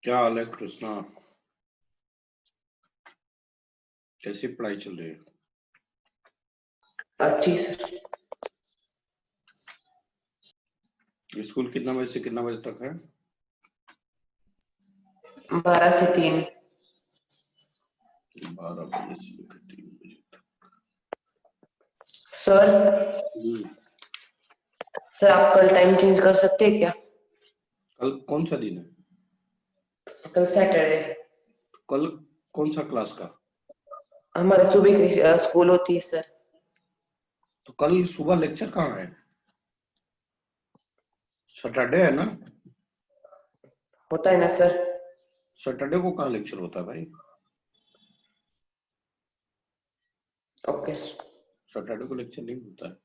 क्या हाल है कृष्णा? कैसी पढ़ाई चल रही है? अच्छी सर। स्कूल कितना बजे से कितना बजे तक है? 12 से 3। 12 बजे से लेकर 3 बजे तक। सर सर आप कल टाइम चेंज कर सकते हैं क्या? कल कौन सा दिन है? कल सैटरडे। कल कौन सा क्लास का? हमारे सुबह की स्कूल होती है सर। तो कल सुबह लेक्चर कहाँ है? सैटरडे है ना? होता है ना सर। सैटरडे को कहाँ लेक्चर होता है भाई? Okay sir. सैटरडे को लेक्चर नहीं होता है।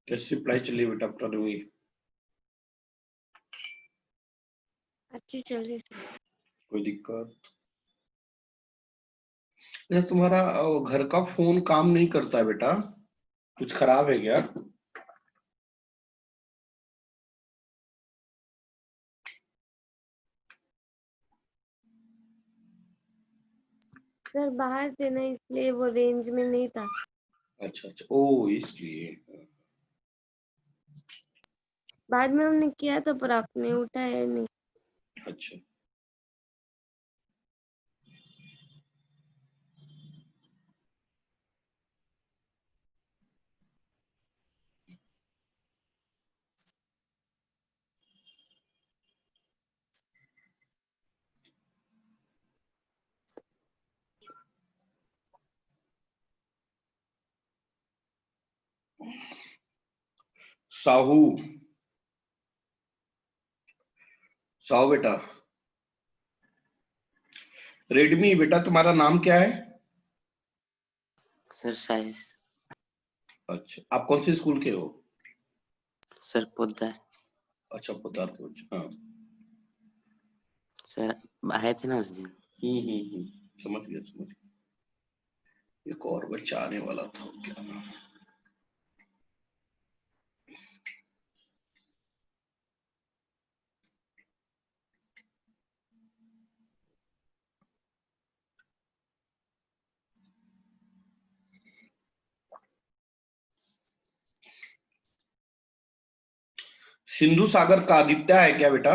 कैसी पढ़ाई चल रही है बेटा पढ़ाई? अच्छी चल रही है। कोई दिक्कत? अच्छा, तुम्हारा घर का फोन काम नहीं करता है बेटा? कुछ खराब है क्या? सर बाहर से ना, इसलिए वो रेंज में नहीं था। अच्छा अच्छा, ओ इसलिए। बाद में हमने किया तो पर आपने उठाया नहीं। अच्छा, साहू साहू बेटा, रेडमी बेटा तुम्हारा नाम क्या है? Sir science. अच्छा, आप कौन से स्कूल के हो? सर पोद्दार। अच्छा, पोद्दार के बच्चे। हाँ, सर आए थे ना उस दिन। समझ गया समझ गया। एक और बच्चा आने वाला था, क्या नाम? सिंधु सागर का आदित्य है क्या बेटा?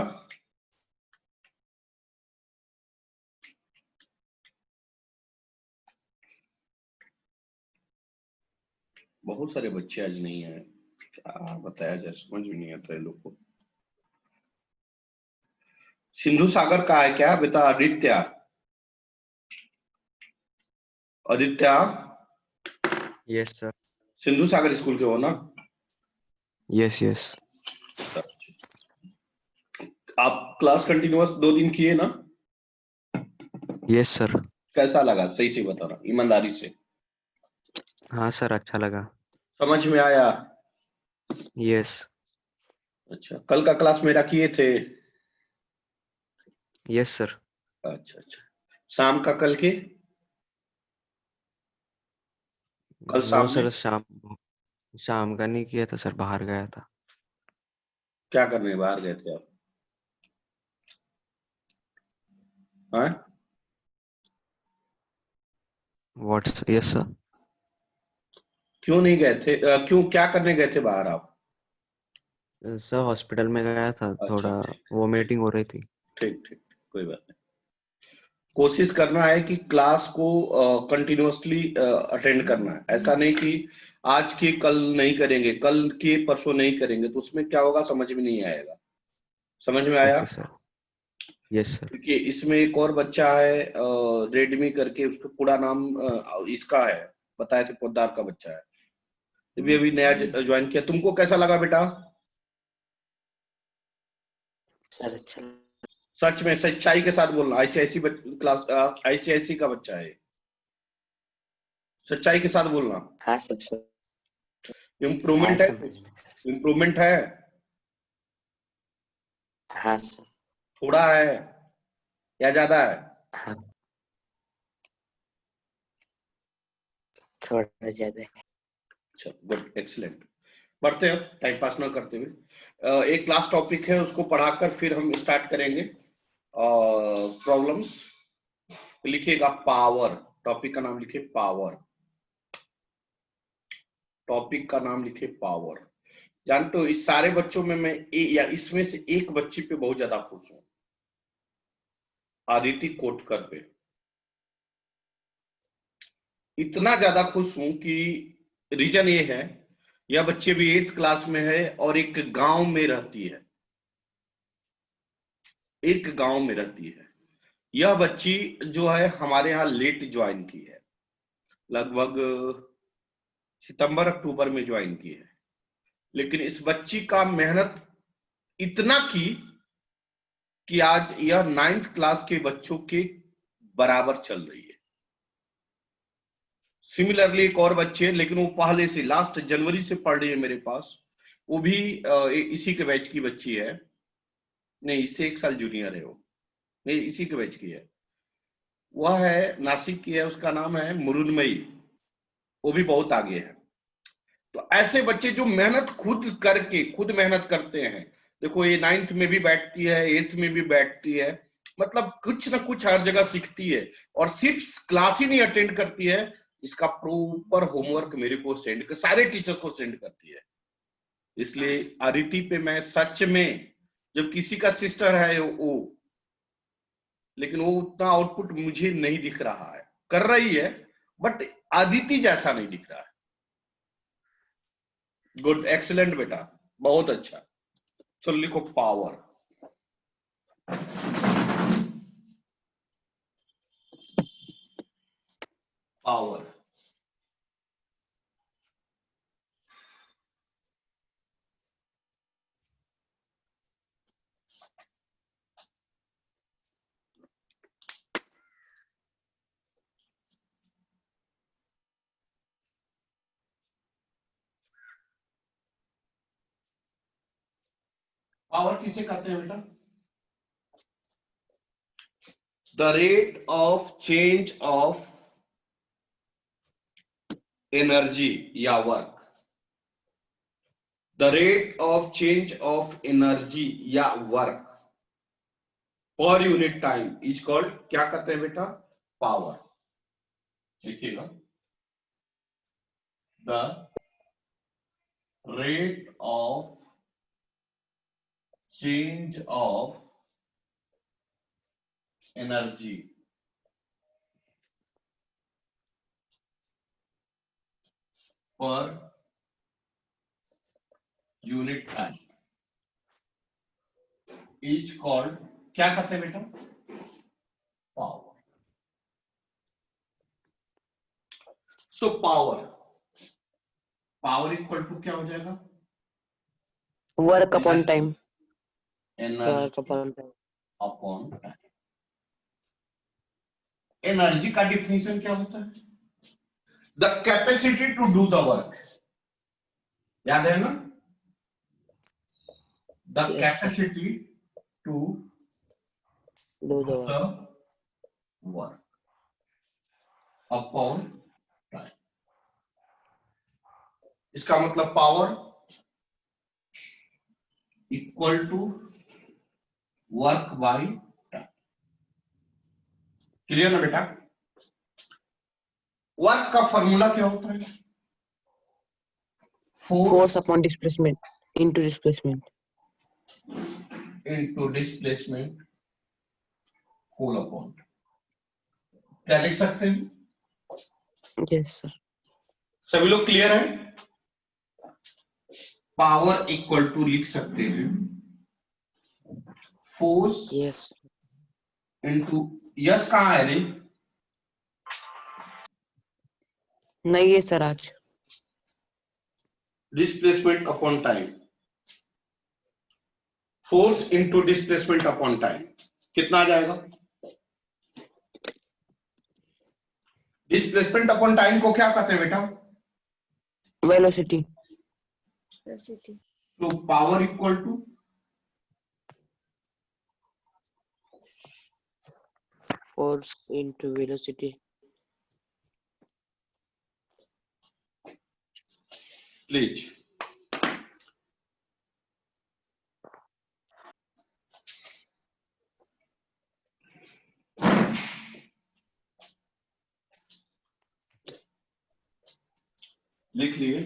बहुत सारे बच्चे आज नहीं आए, क्या बताया जाए, समझ में नहीं आता है लोग को। सिंधु सागर का है क्या बेटा? Aditya, Aditya yes sir. Sindhu Sagar school के हो ना? Yes yes. आप क्लास कंटिन्यूअस 2 दिन किए ना? Yes sir. कैसा लगा, सही से बताना, ईमानदारी से। हाँ सर, अच्छा लगा। समझ में आया? यस। अच्छा, कल का क्लास मेरा किए थे? Yes sir. अच्छा अच्छा, शाम का कल के? कल नो शाम में सर, शाम का नहीं किया था सर, बाहर गया था। क्या करने बाहर गए थे आप? हाँ? What's yes sir. क्यों नहीं गए थे? क्यों, क्या करने गए थे बाहर आप? सर हॉस्पिटल में गया था, अच्छा, थोड़ा ठीक वोमिटिंग हो रही थी। ठीक ठीक, कोई बात नहीं। कोशिश करना है कि क्लास को कंटिन्यूअसली अटेंड करना है, ऐसा नहीं कि आज के कल नहीं करेंगे, कल के परसों नहीं करेंगे, तो उसमें क्या होगा समझ में नहीं आएगा। समझ में आया? Okay sir. Yes sir. क्योंकि इसमें एक और बच्चा है रेडमी करके, उसका पूरा नाम इसका है, बताए थे, पोद्दार का बच्चा है, ये अभी नया ज्वाइन किया। तुमको कैसा लगा बेटा? सर अच्छा लगा। सच में सच्चाई के साथ बोलना, आईसीआईसी क्लास, आईसीआईसी का बच्चा है, सच्चाई के साथ बोलना। हाँ सर सर। हाँ इम्प्रूवमेंट है? समझ में सर। इम्प्रूवमेंट है? हाँ सर। थोड़ा है या ज्यादा है? हाँ थोड़ा ज्यादा है। अच्छा, गुड, एक्सीलेंट। बढ़ते हैं, टाइम पास ना करते हुए। एक क्लास टॉपिक है, उसको पढ़ाकर फिर हम स्टार्ट करेंगे प्रॉब्लम्स। लिखिएगा पावर, टॉपिक का नाम लिखिए पावर, टॉपिक का नाम लिखिए पावर। जानते हो, इस सारे बच्चों में मैं या इसमें से एक बच्ची पे बहुत ज्यादा खुश हूं, आदिति कोटकर पे। इतना ज्यादा खुश हूं कि रीजन ये है, यह बच्ची भी 8th क्लास में है और एक गांव में रहती है, एक गांव में रहती है। यह बच्ची जो है हमारे यहाँ लेट ज्वाइन की है, लगभग सितंबर अक्टूबर में ज्वाइन की है, लेकिन इस बच्ची का मेहनत इतना की कि आज यह 9th क्लास के बच्चों के बराबर चल रही है। सिमिलरली एक और बच्चे हैं, लेकिन वो पहले से लास्ट जनवरी से पढ़ रही है मेरे पास, वो भी इसी के बैच की बच्ची है, नहीं इससे 1 साल जूनियर है वो, नहीं इसी के बैच की है। वह है नासिक की है, उसका नाम है मुरुनमयी, वो भी बहुत आगे है। तो ऐसे बच्चे जो मेहनत खुद करके खुद मेहनत करते हैं, देखो ये 9th में भी बैठती है, 8th में भी बैठती है, मतलब कुछ ना कुछ हर जगह सीखती है, और सिर्फ क्लास ही नहीं अटेंड करती है, इसका प्रॉपर होमवर्क मेरे को सेंड कर, सारे टीचर्स को सेंड करती है। इसलिए अदिति पे मैं सच में, जब किसी का सिस्टर है वो, लेकिन वो उतना आउटपुट मुझे नहीं दिख रहा है, कर रही है बट अदिति जैसा नहीं दिख रहा है। गुड, एक्सीलेंट बेटा, बहुत अच्छा। चलो लिखो पावर, पावर। पावर किसे कहते हैं बेटा? The rate of change of energy या work, the rate of change of energy या वर्क पर यूनिट टाइम इज कॉल्ड, क्या कहते हैं बेटा? पावर। देखिएगा, the rate of change of energy per unit time is called, क्या कहते हैं बेटा, power. So power equal to क्या हो जाएगा, Work upon time. Energy upon time. Energy का डिफिनेशन क्या होता है, the capacity to do the work. याद है ना, the capacity to Do do the the work upon time. इसका मतलब power equal to work by time. Clear ना बेटा. वर्क का फॉर्मूला क्या होता है, Force upon displacement into displacement. into displacement whole upon. क्या लिख सकते हैं, Yes, sir. सभी लोग क्लियर है. पावर इक्वल टू लिख सकते हैं फोर्स yes. इनटू, यस कहाँ है रे, नहीं है सर आज. Displacement upon time. Force into displacement upon time कितना आ जाएगा. डिस्प्लेसमेंट अपॉन टाइम को क्या कहते हैं बेटा, Velocity. तो power equal to Force into velocity. Please. लिख लिए.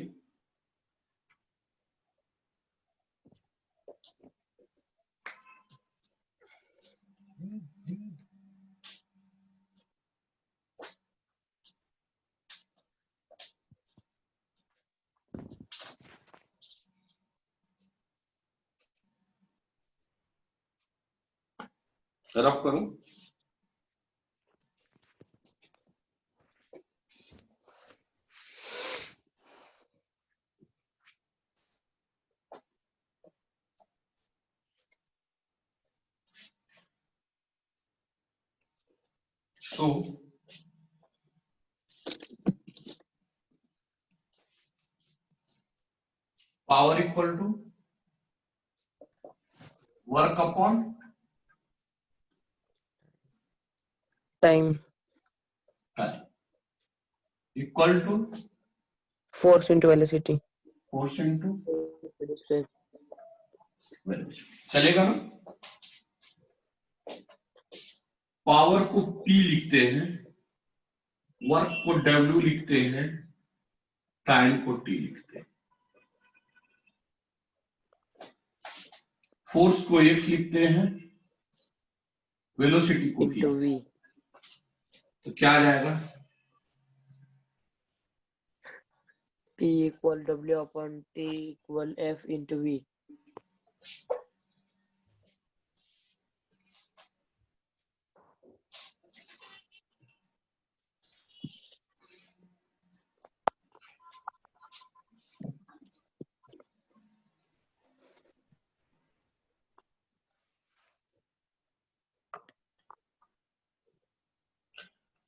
रब करूं, so power equal to work upon Time. Time equal to Force into velocity. Force into Displacement. चलेगा ना. पावर को P लिखते हैं, वर्क को W लिखते हैं, टाइम को T लिखते हैं. फोर्स को F लिखते हैं, वेलोसिटी को V. Into V. तो क्या आ जाएगा, P equal W upon T equal F into V.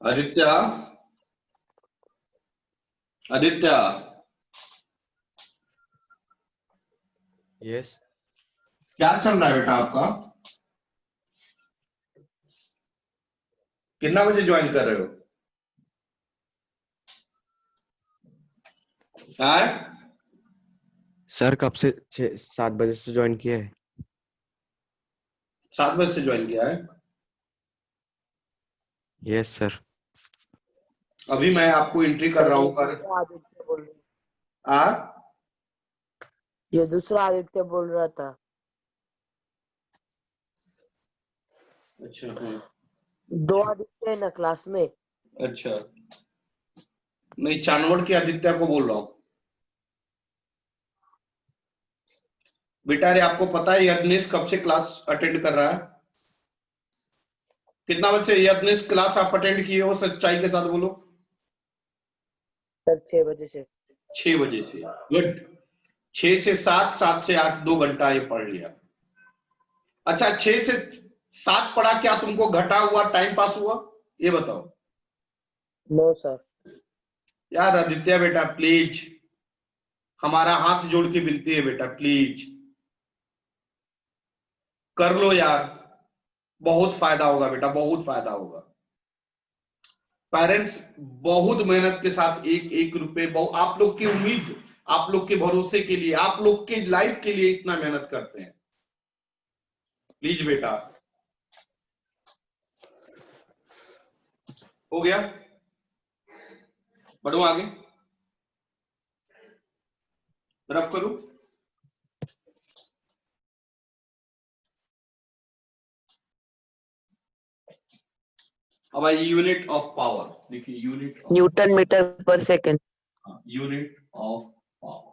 Aditya, Aditya yes क्या चल रहा है बेटा आपका, कितना बजे ज्वाइन कर रहे हो. हाँ सर कब से 7 बजे से ज्वाइन किया है. 7 बजे से ज्वाइन किया है. Yes sir. अभी मैं आपको एंट्री कर रहा हूँ कर. आदित्य बोल रहा, आ ये दूसरा आदित्य बोल रहा था. अच्छा 2 आदित्य है ना क्लास में। अच्छा, नहीं चांदवड़ के आदित्य को बोल रहा हूँ। बेटा अरे आपको पता है यज्ञेश कब से क्लास अटेंड कर रहा है? कितना बजे से यज्ञेश क्लास आप अटेंड किए हो, सच्चाई के साथ बोलो। सर 6 बजे से। 6 बजे से, गुड। 6 से 7, 7 से 8, 2 घंटा ये पढ़ लिया। अच्छा 6 से 7 पढ़ा, क्या तुमको घटा हुआ, टाइम पास हुआ, ये बताओ। No sir. यार आदित्य बेटा प्लीज, हमारा हाथ जोड़ के विनती है बेटा, प्लीज कर लो यार, बहुत फायदा होगा बेटा, बहुत फायदा होगा। पेरेंट्स बहुत मेहनत के साथ एक एक रुपए, आप लोग की उम्मीद, आप लोग के भरोसे के लिए, आप लोग के लाइफ के लिए इतना मेहनत करते हैं। प्लीज बेटा, हो गया, बढ़ो आगे, तरफ करूं। अब आई यूनिट ऑफ पावर, देखिए unit of Newton metre per second. Unit of power.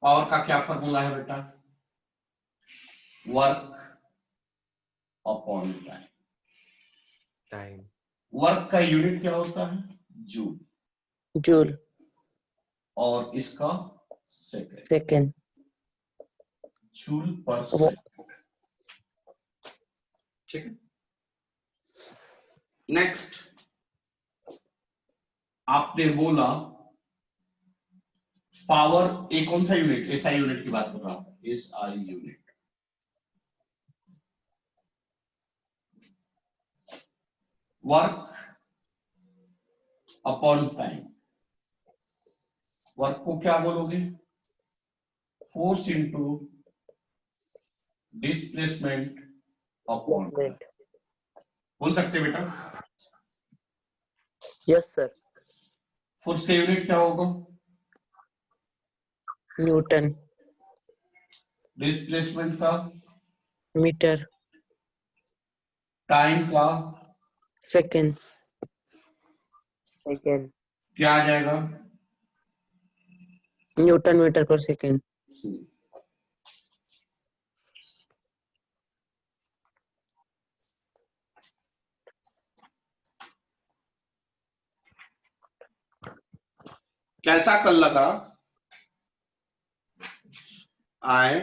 Power का क्या फॉर्मूला है बेटा? Work upon time. Time. Work का यूनिट क्या होता है? जूल। जूल और इसका सेकंड, सेकंड। जूल पर सेकंड। ठीक है। नेक्स्ट आपने बोला पावर, ए कौन सा यूनिट? एसआई यूनिट की बात कर रहा हूं, SI unit. Work upon time. Work को क्या बोलोगे? Force into displacement upon time. बोल सकते बेटा? Yes sir. फोर्स का यूनिट क्या होगा? न्यूटन। डिस्प्लेसमेंट का? मीटर। टाइम का? सेकंड। सेकेंड। क्या आ जाएगा? Newton metre per second. कैसा कल लगा? आए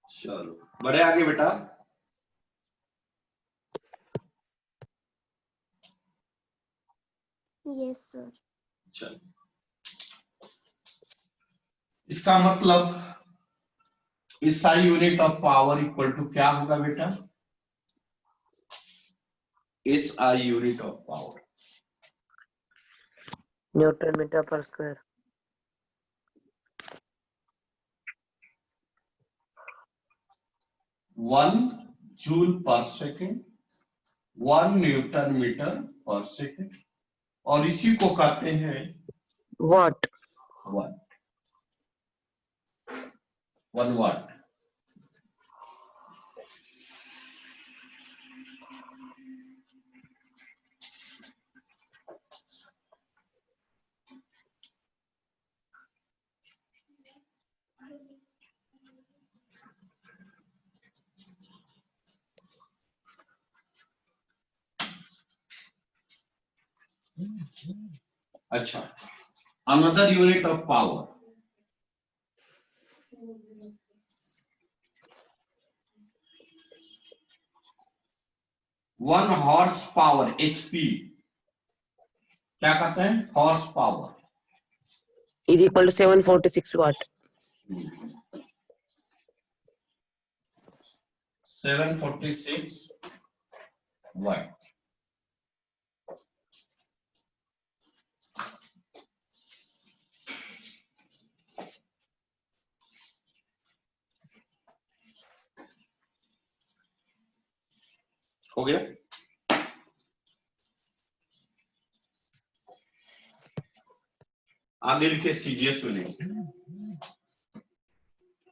चलो बढ़े आगे बेटा। Yes sir. चलो, इसका मतलब SI unit of power equal to क्या होगा बेटा? SI unit of power Newton metre per square. 1 joule per second, 1 newton metre per second, और इसी को कहते हैं वाट। वाट। 1 वाट। अच्छा, another unit of power, one horse power, HP. क्या कहते हैं? Horse power is equal to 746 watt. 746 watt. हो गया। आगे लिखे CGS unit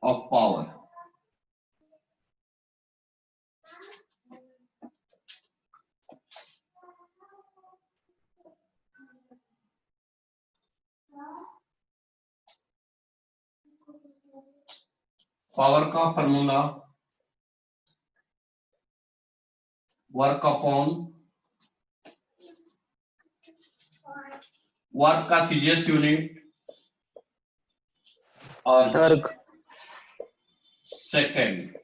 of power. Power का फॉर्मूला वर्क अपॉन वर्क का सीजीएस यूनिट और अर्ग सेकंड।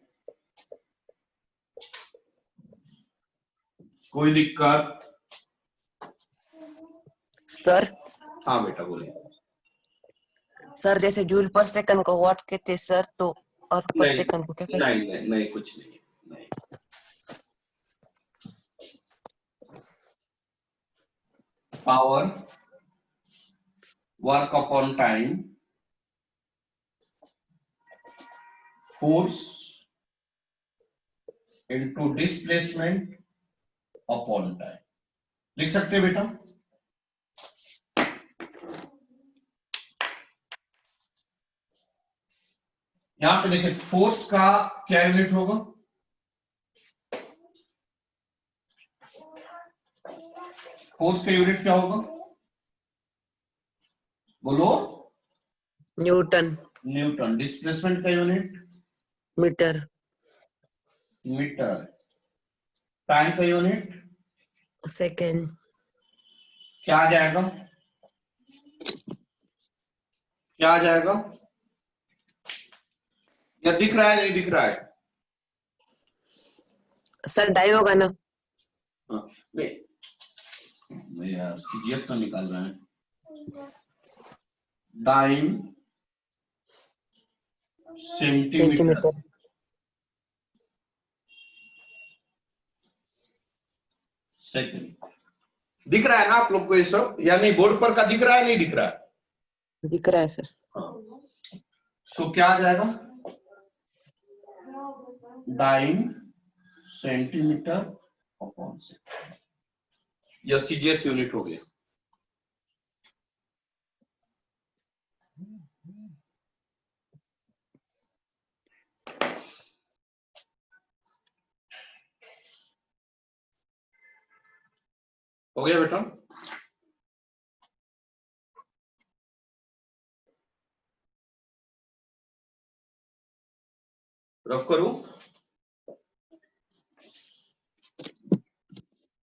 कोई दिक्कत? सर। हाँ बेटा बोलिए। सर जैसे जूल पर सेकंड को वॉट कहते हैं सर, तो अर्ग पर नहीं सेकंड को क्या कहते नहीं नहीं नहीं कुछ नहीं नहीं। Power work upon time, force into displacement upon time. लिख सकते हैं बेटा? यहां पे देखिए फोर्स का क्या यूनिट होगा? फोर्स का यूनिट क्या होगा? बोलो। न्यूटन। न्यूटन। डिस्प्लेसमेंट का यूनिट? मीटर। मीटर। टाइम का यूनिट? सेकंड। क्या आ जाएगा? क्या आ जाएगा? या दिख रहा है नहीं दिख रहा है? सर डाई होगा ना? हाँ, नहीं यार सीजीएस तो निकाल रहे हैं। Dyne centimetre. सेंटीमीटर। सेकंड। दिख रहा है ना आप लोग को ये सब, या नहीं? बोर्ड पर का दिख रहा है नहीं दिख रहा है? दिख रहा है सर। हाँ। सो क्या आ जाएगा? Dyne centimetre upon second. यह सीजीएस यूनिट हो गया। हो गया बेटा? रफ करूं?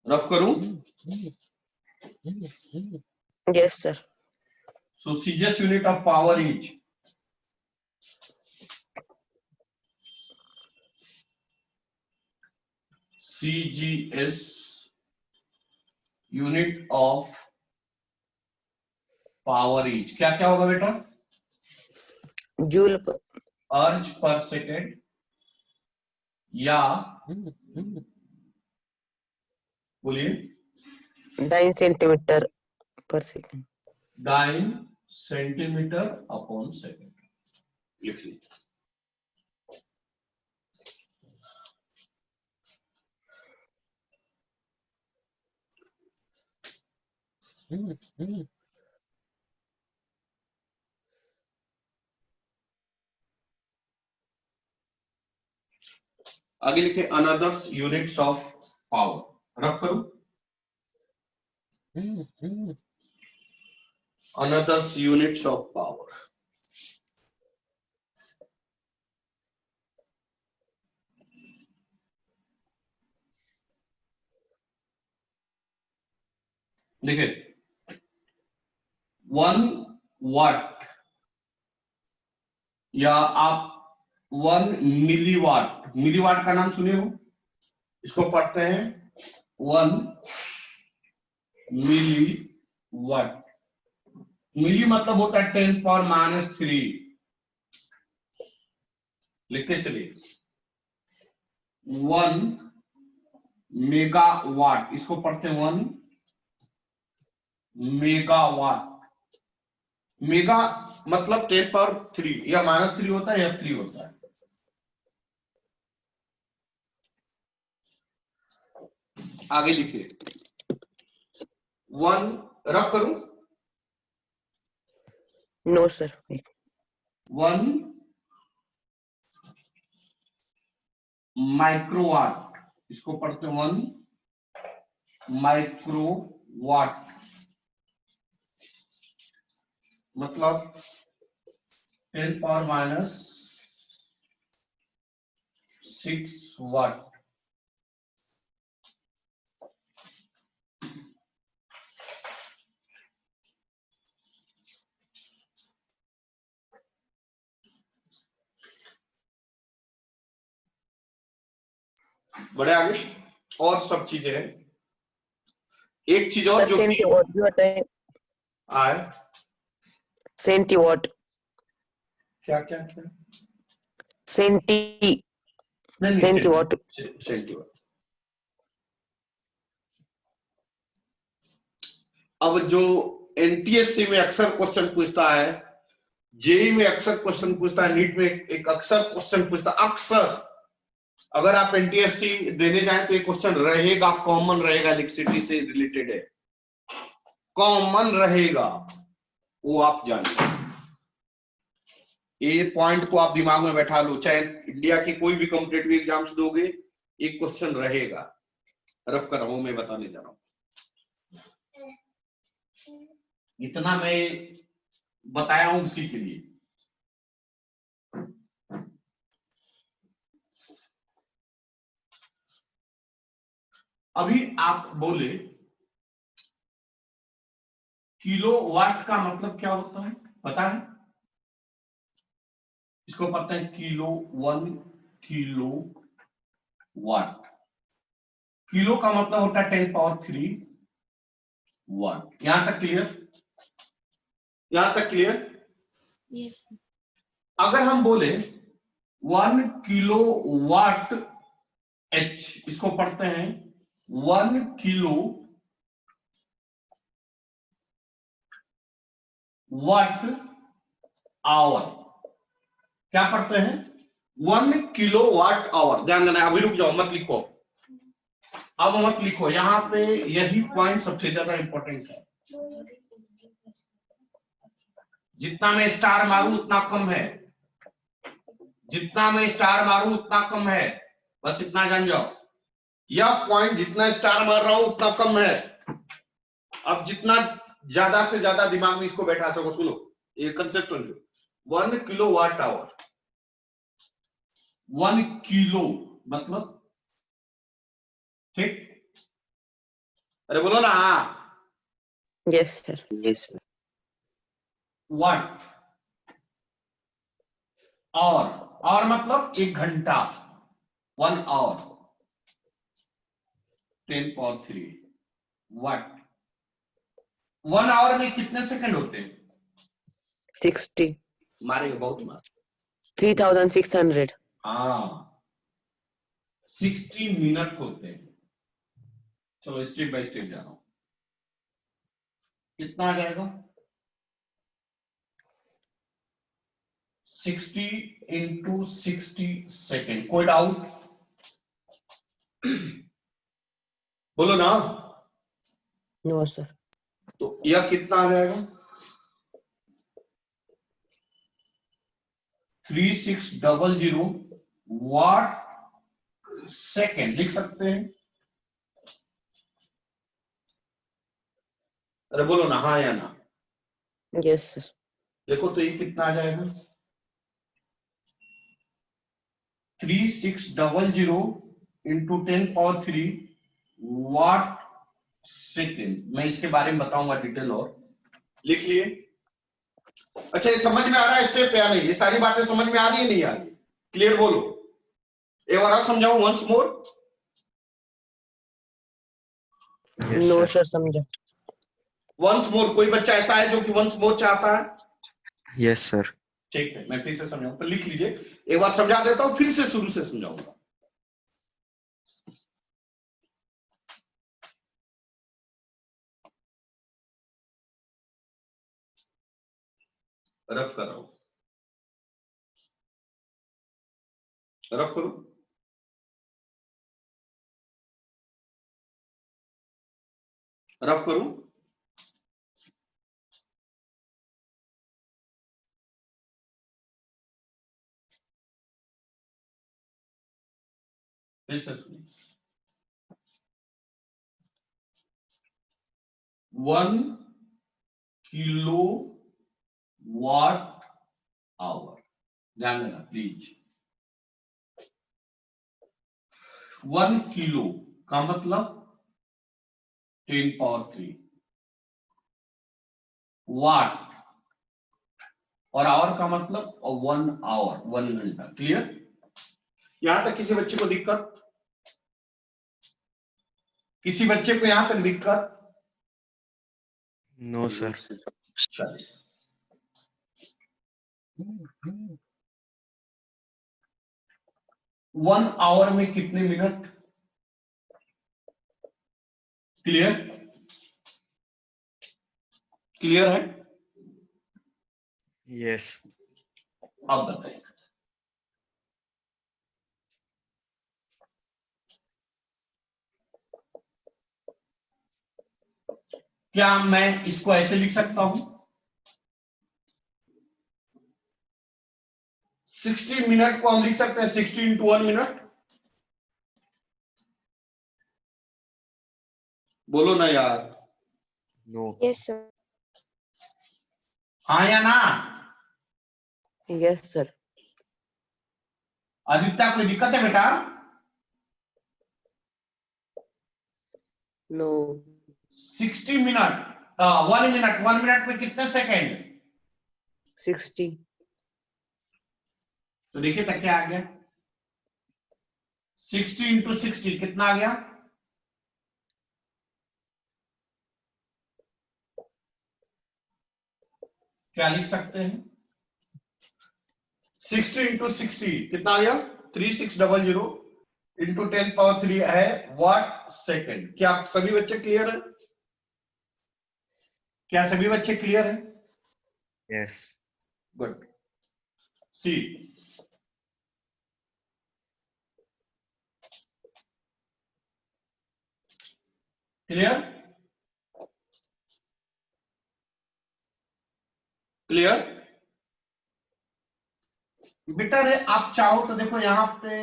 रफ करूं? Yes sir. So CGS unit of power is CGS unit of power is क्या क्या होगा बेटा? जूल पर। अर्ज पर सेकेंड या बोलिए डाइन सेंटीमीटर पर second. Dyne centimetre upon second. लिख लीजिए। आगे लिखे अनदर्स यूनिट्स ऑफ पावर। रख करूं? Another's units of power. देखिए 1 वाट या आप 1 मिलीवाट, मिलीवाट का नाम सुने हो? इसको पढ़ते हैं 1 मिलीवाट। मिली मतलब होता है 10⁻³ लिखते चलिए। 1 मेगावाट, इसको पढ़ते हैं 1 मेगावाट। मेगा मतलब 10⁻³ या -3 होता है या 3 होता है। आगे लिखिए 1 रफ करूं? No, sir. 1 माइक्रोवाट, इसको पढ़ते हैं 1 माइक्रोवाट, मतलब 10 पावर माइनस 6 वाट। बड़े आगे और सब चीजें हैं। एक चीज और Sir, जो कि centiwatt भी होता है। आए, Centiwatt, क्या क्या क्या, centi, नहीं centiwatt. सेंटीवाट। अब जो एनटीएससी में अक्सर क्वेश्चन पूछता है, जेई में अक्सर क्वेश्चन पूछता है, नीट में एक अक्सर क्वेश्चन पूछता है, अक्सर अगर आप एनटीएससी देने जाए तो ये क्वेश्चन रहेगा, कॉमन रहेगा, इलेक्ट्रिसिटी से रिलेटेड है, कॉमन रहेगा, वो आप जानिए। ये पॉइंट को आप दिमाग में बैठा लो, चाहे इंडिया के कोई भी कॉम्पिटिटिव एग्जाम्स दोगे, एक क्वेश्चन रहेगा। रफ कर रहा हूं, मैं बताने जा रहा हूं, इतना मैं बताया हूं उसी के लिए। अभी आप बोले किलोवाट का मतलब क्या होता है, पता है? इसको पढ़ते हैं किलो, 1 किलो वाट। किलो का मतलब होता है 10 पावर 3 वाट। यहां तक क्लियर? यहां तक क्लियर? Yes. अगर हम बोले 1 किलो वाट एच, इसको पढ़ते हैं 1 किलो वाट आवर। क्या पढ़ते हैं? 1 किलो वाट आवर। ध्यान देना, अभी रुक जाओ, मत लिखो, अब मत लिखो, यहां पे यही पॉइंट सबसे ज्यादा इंपॉर्टेंट है। जितना मैं स्टार मारूं उतना कम है, जितना मैं स्टार मारूं उतना कम है, बस इतना जान जाओ। यह पॉइंट जितना स्टार मार रहा हूं उतना कम है। अब जितना ज्यादा से ज्यादा दिमाग में इसको बैठा सको, सुनो ये कंसेप्ट समझो। 1 किलो वाट आवर, 1 किलो मतलब, ठीक? अरे बोलो ना, Yes, sir. Yes, sir. वाट और मतलब 1 घंटा, 1 आवर, 10 पावर 3 वाट। 1 आवर में कितने सेकंड होते हैं? 60, मारेंगे बहुत मार। 3600. हाँ, 60 मिनट होते हैं। चलो स्टेप बाय स्टेप जा रहा हूं, कितना आ जाएगा? 60 इंटू 60 सेकेंड। कोई डाउट? बोलो ना। No, sir. तो यह कितना आ जाएगा? 3600 वाट सेकेंड लिख सकते हैं। अरे बोलो ना, हाँ या ना। Yes, sir. देखो तो ये कितना आ जाएगा? 3600 इंटू 10 पावर 3 वाट सेकेंड। मैं इसके बारे में बताऊंगा डिटेल, और लिख लिए। अच्छा, ये समझ में आ रहा है स्टेप या नहीं? ये सारी बातें समझ में आ रही है नहीं आ रही? क्लियर बोलो, एक बार और समझाऊं, once more. Yes, No, sir. sir. समझा। Once more. कोई बच्चा ऐसा है जो कि वंस मोर चाहता है? Yes, sir. ठीक है, मैं फिर से समझाऊं, पर लिख लीजिए। एक बार समझा देता हूं, फिर से शुरू से समझाऊंगा। रफ कर रहा हूं, रफ करो। रफ करूं? दिलचस्पी 1 किलो वाट आवर, ध्यान देना प्लीज। 1 किलो का मतलब 10 पावर 3 वाट, और आवर का मतलब 1 आवर, 1 घंटा। क्लियर? यहां तक किसी बच्चे को दिक्कत? किसी बच्चे को यहां तक दिक्कत? No sir. चलिए, 1 आवर में कितने मिनट? क्लियर? क्लियर है? यस। अब बताइए। क्या मैं इसको ऐसे लिख सकता हूं? 60 मिनट को हम लिख सकते हैं 60 इंटू 1 मिनट। बोलो ना यार। नो। Yes sir. हाँ या ना? Yes, sir. आदित्य, कोई दिक्कत है बेटा? No. 60 मिनट, 1 मिनट, 1 मिनट में कितने सेकेंड? 60. तो देखिए तक क्या आ गया, 60 इंटू 60 कितना आ गया? क्या लिख सकते हैं? 60 इंटू 60 कितना आ गया? 3600 इंटू 10 पावर 3 है वाट सेकेंड। क्या सभी बच्चे क्लियर है? क्या सभी बच्चे क्लियर है? यस। गुड। सी, क्लियर? क्लियर? बेटा रे, आप चाहो तो देखो यहां पे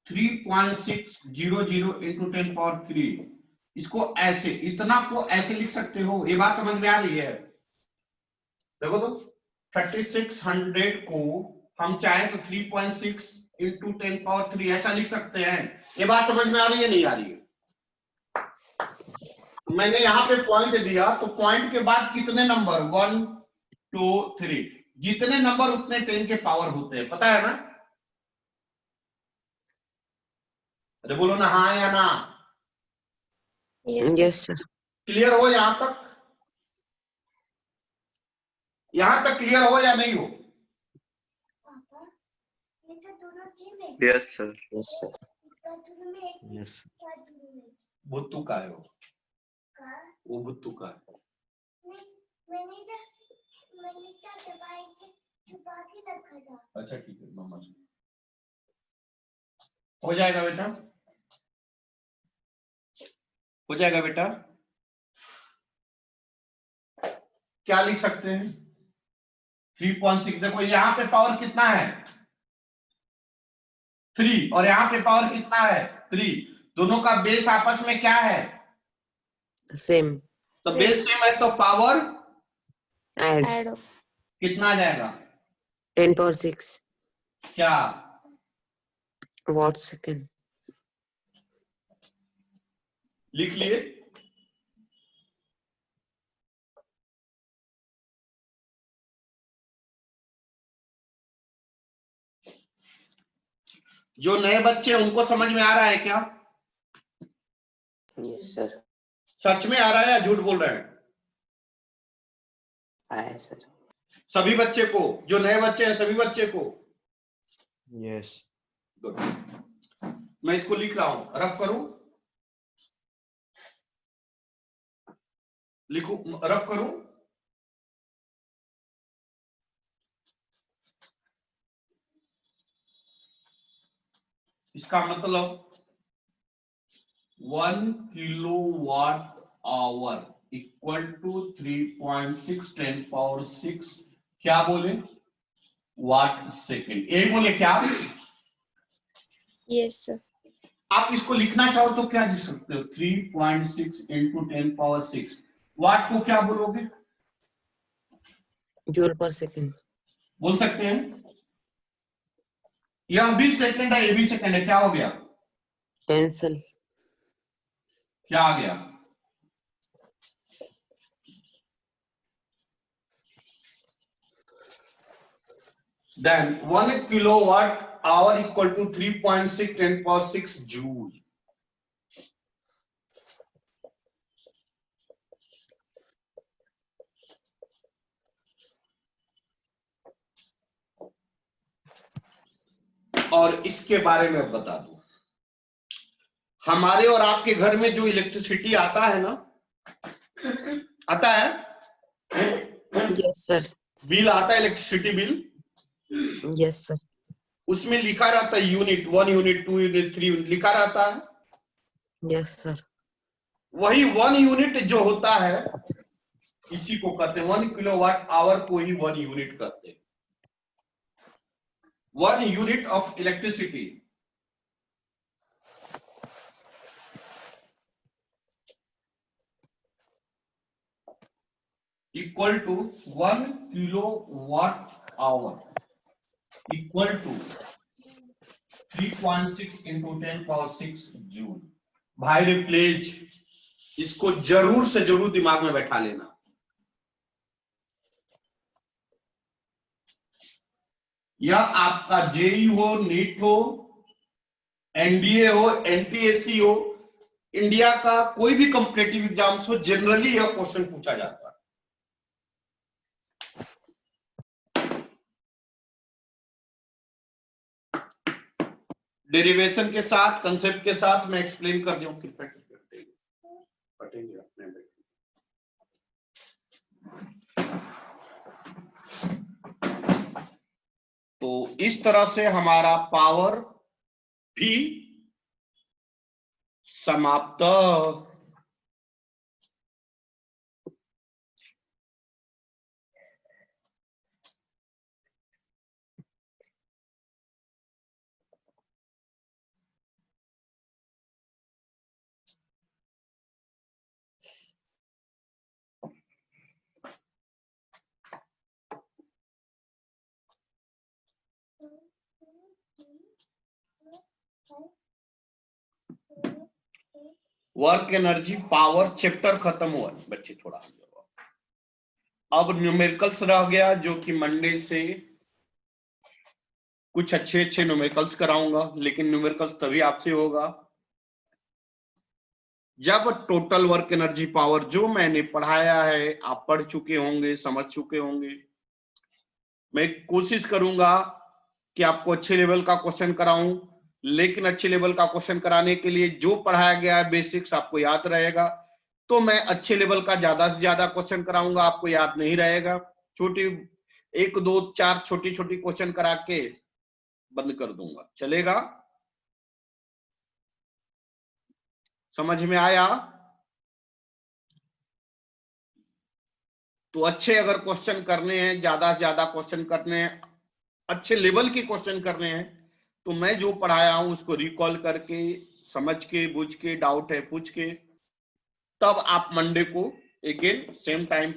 3.600 इंटू 10 पावर 3, इसको ऐसे, इतना को ऐसे लिख सकते हो। ये बात समझ में आ रही है? देखो तो 3600 को हम चाहे तो 3.6 इंटू 10 पावर 3 ऐसा लिख सकते हैं। ये बात समझ में आ रही है नहीं आ रही है? मैंने यहां पे पॉइंट दिया तो पॉइंट के बाद कितने नंबर, 1 2 3, जितने नंबर उतने 10 के पावर होते हैं, पता है ना? अरे बोलो ना हाँ या ना। Yes, sir. क्लियर हो यहां तक? यहां तक क्लियर हो या नहीं हो? Yes sir. Yes, sir. Yes. भुत्तू का है वो भुत्तू का है। अच्छा ठीक है, मामा जी हो जाएगा बेटा, हो जाएगा बेटा। क्या लिख सकते हैं? 3.6, देखो यहां पे पावर कितना है? 3, और यहां पे पावर कितना है? 3। दोनों का बेस आपस में क्या है? Same. तो बेस सेम है तो पावर Add. ऐड कितना आ जाएगा? 10 power 6. क्या? Watt second. लिख लिए? जो नए बच्चे हैं उनको समझ में आ रहा है क्या? Yes, sir. सच में आ रहा है या झूठ बोल रहे हैं? Aye, sir. सभी बच्चे को, जो नए बच्चे हैं सभी बच्चे को? यस। गुड। मैं इसको लिख रहा हूं, रफ करूं? लिखूं, रफ करूं? इसका मतलब 1 kilowatt hour equal to 3.6 10 power 6 क्या बोले? Watt second. यही बोले क्या? Yes, sir. आप इसको लिखना चाहो तो क्या लिख सकते हो? 3.6 into 10 power 6 वाट को क्या बोलोगे? Joule per second. बोल सकते हैं? यह भी सेकंड है, ये भी सेकंड है, क्या हो गया? Cancel. क्या आ गया? Then 1 kilowatt hour equal to 3.6 10 power 6 joule. और इसके बारे में बता दूं, हमारे और आपके घर में जो इलेक्ट्रिसिटी आता है ना, आता है, Yes, sir. बिल आता है, इलेक्ट्रिसिटी बिल, Yes, sir. उसमें लिखा रहता है यूनिट, 1 यूनिट, 2 यूनिट, 3 यूनिट लिखा रहता है। Yes, sir. वही 1 यूनिट जो होता है इसी को कहते हैं 1 किलोवाट आवर को ही 1 यूनिट कहते हैं। 1 unit of electricity equal to 1 kilowatt hour equal to 3.6 into 10 power 6 joule. भाई रे प्लीज इसको जरूर से जरूर दिमाग में बैठा लेना। या आपका जेई हो, नीट हो, एनडीए हो, एनटीएसी हो, इंडिया का कोई भी कॉम्पिटिटिव एग्जाम्स हो, जनरली यह क्वेश्चन पूछा जाता है। डेरिवेशन के साथ, कंसेप्ट के साथ मैं एक्सप्लेन कर दूं, फिर पटेंगे अपने में। तो इस तरह से हमारा पावर भी समाप्त। वर्क एनर्जी पावर चैप्टर खत्म हुआ बच्चे, थोड़ा अब न्यूमेरिकल्स रह गया, जो कि मंडे से कुछ अच्छे अच्छे न्यूमेरिकल्स कराऊंगा, लेकिन न्यूमेरिकल्स तभी आपसे होगा जब टोटल वर्क एनर्जी पावर जो मैंने पढ़ाया है आप पढ़ चुके होंगे, समझ चुके होंगे। मैं कोशिश करूंगा कि आपको अच्छे लेवल का क्वेश्चन कराऊं, लेकिन अच्छे लेवल का क्वेश्चन कराने के लिए जो पढ़ाया गया है बेसिक्स आपको याद रहेगा, तो मैं अच्छे लेवल का ज्यादा से ज्यादा क्वेश्चन कराऊंगा, आपको याद नहीं रहेगा। छोटी 1 2 4 छोटी छोटी क्वेश्चन करा के बंद कर दूंगा, चलेगा? समझ में आया? तो अच्छे अगर क्वेश्चन करने हैं, ज्यादा से ज्यादा क्वेश्चन करने हैं, अच्छे लेवल के क्वेश्चन करने हैं, तो मैं जो पढ़ाया हूं उसको रिकॉल करके, समझ के, बुझ के, डाउट है पूछ के, तब आप मंडे को अगेन सेम टाइम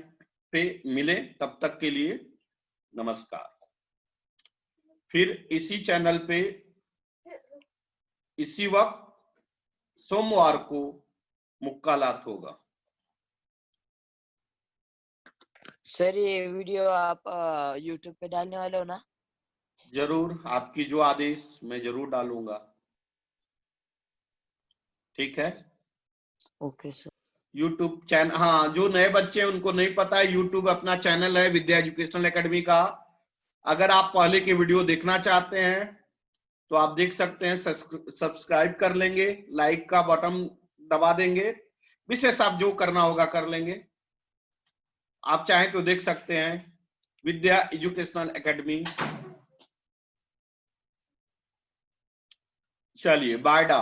पे मिले। तब तक के लिए नमस्कार। फिर इसी चैनल पे इसी वक्त सोमवार को मुक्कालात होगा। सर ये वीडियो आप YouTube पे डालने वाले हो ना? जरूर, आपकी जो आदेश मैं जरूर डालूंगा। ठीक है? Okay sir. YouTube चैनल, हाँ जो नए बच्चे हैं उनको नहीं पता है, YouTube अपना चैनल है विद्या एजुकेशनल एकेडमी का। अगर आप पहले के वीडियो देखना चाहते हैं तो आप देख सकते हैं, सब्सक्राइब कर लेंगे, लाइक का बटन दबा देंगे, विशेष आप जो करना होगा कर लेंगे। आप चाहें तो देख सकते हैं विद्या एजुकेशनल एकेडमी। चलिए बाय डा।